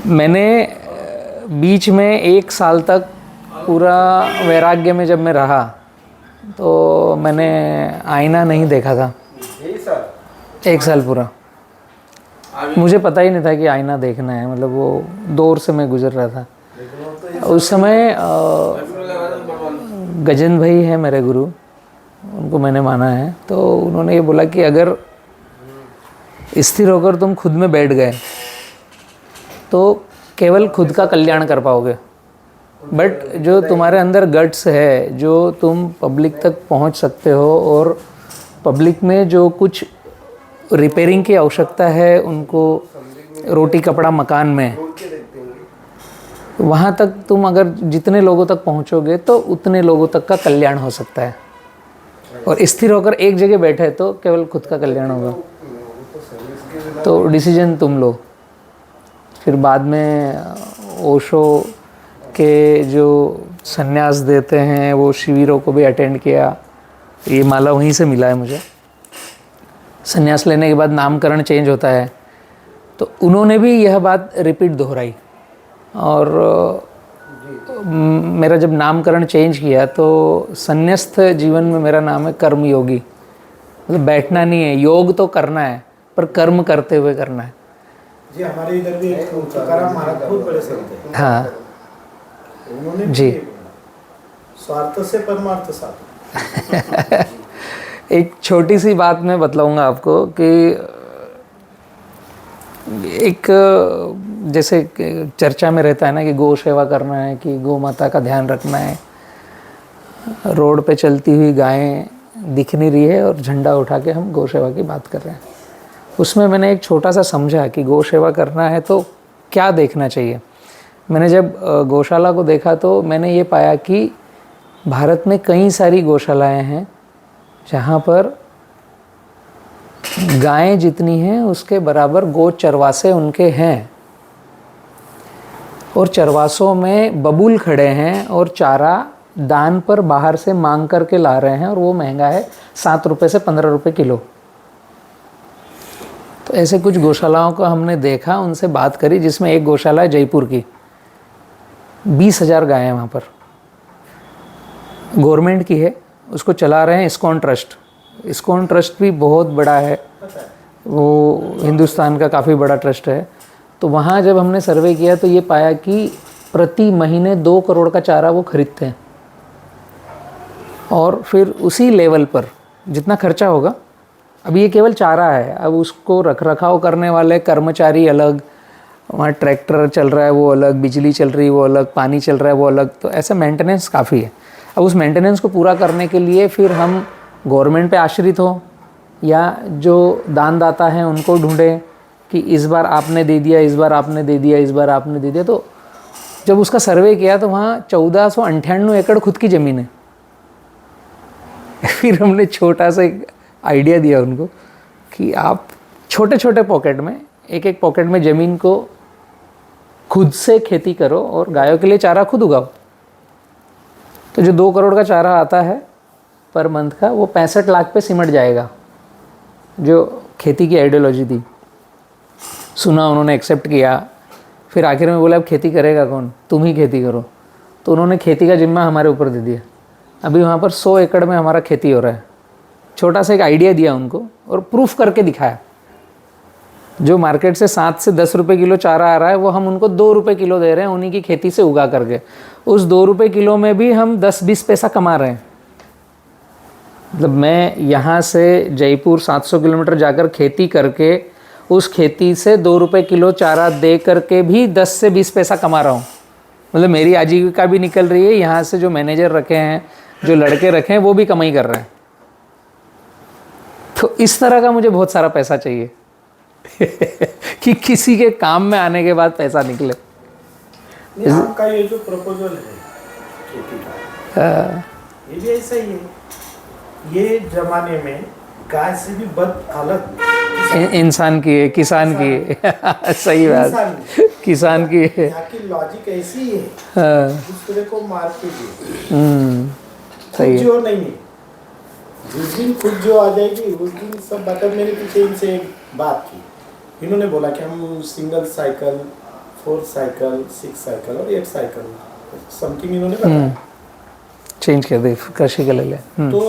मैंने बीच में 1 साल तक पूरा वैराग्य में जब मैं रहा तो मैंने आईना नहीं देखा था। 1 साल पूरा मुझे पता ही नहीं था कि आईना देखना है, मतलब वो दौर से मैं गुजर रहा था। उस समय गजेंद्र भाई है मेरे गुरु, उनको मैंने माना है, तो उन्होंने ये बोला कि अगर स्थिर होकर तुम खुद में बैठ गए तो केवल खुद का कल्याण कर पाओगे, बट जो तुम्हारे अंदर गट्स है, जो तुम पब्लिक तक पहुंच सकते हो और पब्लिक में जो कुछ रिपेयरिंग की आवश्यकता है उनको, रोटी कपड़ा मकान में, वहाँ तक तुम अगर जितने लोगों तक पहुँचोगे तो उतने लोगों तक का कल्याण हो सकता है। और स्थिर होकर एक जगह बैठे तो केवल खुद का कल्याण होगा। तो डिसीजन तुम लो। फिर बाद में ओशो के जो संन्यास देते हैं वो शिविरों को भी अटेंड किया। ये माला वहीं से मिला है मुझे। संन्यास लेने के बाद नामकरण चेंज होता है, तो उन्होंने भी यह बात रिपीट दोहराई। और मेरा जब नामकरण चेंज किया तो संन्यास्त जीवन में मेरा नाम है कर्म योगी। मतलब बैठना नहीं है, योग तो करना है पर कर्म करते हुए करना है। जी हमारे इधर भी एक तुकाराम महाराज बहुत बड़े संत हैं। हाँ उन्होंने जी। स्वार्थ से परमार्थ साध। एक छोटी सी बात मैं बतलाऊंगा आपको कि एक जैसे चर्चा में रहता है ना कि गौ सेवा करना है, कि गौ माता का ध्यान रखना है। रोड पे चलती हुई गायें दिख नहीं रही है और झंडा उठा के हम गौ सेवा की बात कर रहे हैं। उसमें मैंने एक छोटा सा समझा कि गौ सेवा करना है तो क्या देखना चाहिए। मैंने जब गौशाला को देखा तो मैंने ये पाया कि भारत में कई सारी गौशालाएं हैं जहाँ पर गायें जितनी हैं उसके बराबर गौ चरवासे उनके हैं, और चरवासों में बबूल खड़े हैं और चारा दान पर बाहर से मांग करके ला रहे हैं, और वो महंगा है 7 रुपये से 15 रुपये किलो। तो ऐसे कुछ गौशालाओं को हमने देखा, उनसे बात करी, जिसमें एक गौशाला है जयपुर की, 20,000 गायें हैं वहाँ पर, गवर्नमेंट की है, उसको चला रहे हैं इस्कॉन ट्रस्ट। इस्कॉन ट्रस्ट भी बहुत बड़ा है, वो हिंदुस्तान का काफ़ी बड़ा ट्रस्ट है। तो वहाँ जब हमने सर्वे किया तो ये पाया कि प्रति महीने 2 करोड़ का चारा वो खरीदते हैं, और फिर उसी लेवल पर जितना खर्चा होगा, अब ये केवल चारा है, अब उसको रख रखाव करने वाले कर्मचारी अलग, वहाँ ट्रैक्टर चल रहा है वो अलग, बिजली चल रही है वो अलग, पानी चल रहा है वो अलग, तो ऐसा मेंटेनेंस काफ़ी है। अब उस मेंटेनेंस को पूरा करने के लिए फिर हम गवर्नमेंट पे आश्रित हो या जो दानदाता हैं उनको ढूंढें कि इस बार आपने दे दिया, इस बार आपने दे दिया, इस बार आपने दे दिया। तो जब उसका सर्वे किया तो वहाँ 1498 एकड़ खुद की ज़मीन है। फिर हमने छोटा सा एक आइडिया दिया उनको कि आप छोटे छोटे पॉकेट में, एक एक पॉकेट में ज़मीन को खुद से खेती करो और गायों के लिए चारा खुद उगाओ। तो जो 2 करोड़ का चारा आता है पर मंथ का, वो 65 लाख पे सिमट जाएगा। जो खेती की आइडियोलॉजी थी, सुना, उन्होंने एक्सेप्ट किया। फिर आखिर में बोला अब खेती करेगा कौन, तुम ही खेती करो। तो उन्होंने खेती का जिम्मा हमारे ऊपर दे दिया। अभी वहाँ पर 100 एकड़ में हमारा खेती हो रहा है। छोटा सा एक आइडिया दिया उनको और प्रूफ करके दिखाया। जो मार्केट से 7 से 10 रुपये किलो चारा आ रहा है वो हम उनको 2 रुपये किलो दे रहे हैं, उन्हीं की खेती से उगा करके। उस 2 रुपये किलो में भी हम 10-20 पैसा कमा रहे हैं। मतलब मैं यहाँ से जयपुर 700 किलोमीटर जाकर खेती करके उस खेती से 2 रुपये किलो चारा दे करके भी 10 से 20 पैसा कमा रहा हूँ। मतलब मेरी आजीविका भी निकल रही है, यहाँ से जो मैनेजर रखे हैं, जो लड़के रखे हैं, वो भी कमाई कर रहे हैं। तो इस तरह का मुझे बहुत सारा पैसा चाहिए कि किसी के काम में आने के बाद पैसा निकले। आपका ये जो प्रपोजल है खेती का, ये भी ऐसा ही है। ये जमाने में गाय से भी बद हालत इंसान की है, किसान की है। सही बात, किसान की है। यहाँ की लॉजिक ऐसी है, दूसरे को मार के सही है। जो नहीं है, जिस दिन खुद जो आ जाएगी उस दिन सब बातें। मेरे पीछे इनसे एक बात की, इन्होंने बोला कि हम सिंगल साइकिल 4 साइकिल 6 साइकिल और 8 साइकिल समथिंग इन्होंने बताया। चेंज कर दे कृषि के लिए तो